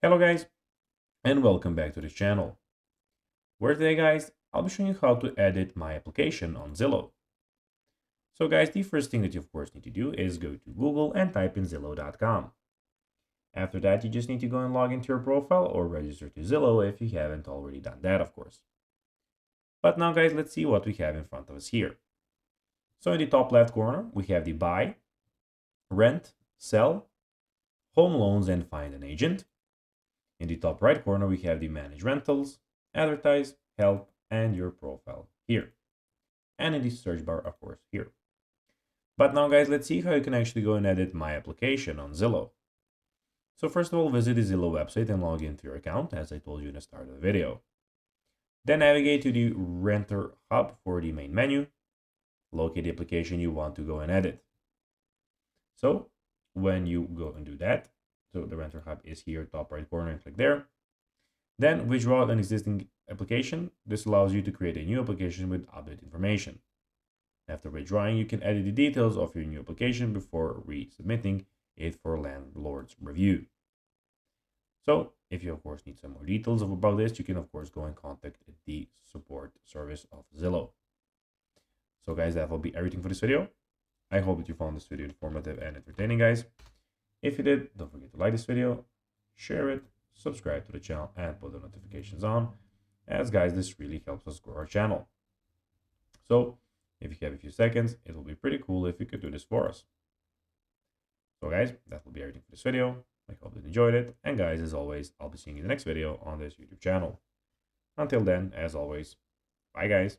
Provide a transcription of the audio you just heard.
Hello guys, and welcome back to this channel, where today guys, I'll be showing you how to edit my application on Zillow. So guys, the first thing that you of course need to do is go to Google and type in Zillow.com. After that, you just need to go and log into your profile or register to Zillow if you haven't already done that, of course. But now guys, let's see what we have in front of us here. So in the top left corner, we have the buy, rent, sell, home loans, and find an agent. In the top right corner, we have the manage rentals, advertise, help, and your profile here. And in the search bar, of course, here. But now guys, let's see how you can actually go and edit my application on Zillow. So first of all, visit the Zillow website and log into your account, as I told you in the start of the video. Then navigate to the Renter Hub for the main menu. Locate the application you want to go and edit. So when you go and do that, so the Renter Hub is here, top right corner, and click there. Then withdraw an existing application. This allows you to create a new application with updated information. After withdrawing, you can edit the details of your new application before resubmitting it for landlord's review. So if you of course need some more details about this, you can of course go and contact the support service of Zillow. So guys, that will be everything for this video. I hope that you found this video informative and entertaining, guys. If you did, don't forget to like this video, share it, subscribe to the channel, and put the notifications on, as guys, this really helps us grow our channel. So if you have a few seconds, it will be pretty cool if you could do this for us. So guys, that will be everything for this video. I hope you enjoyed it, and guys, as always, I'll be seeing you in the next video on this YouTube channel. Until then, as always, bye guys.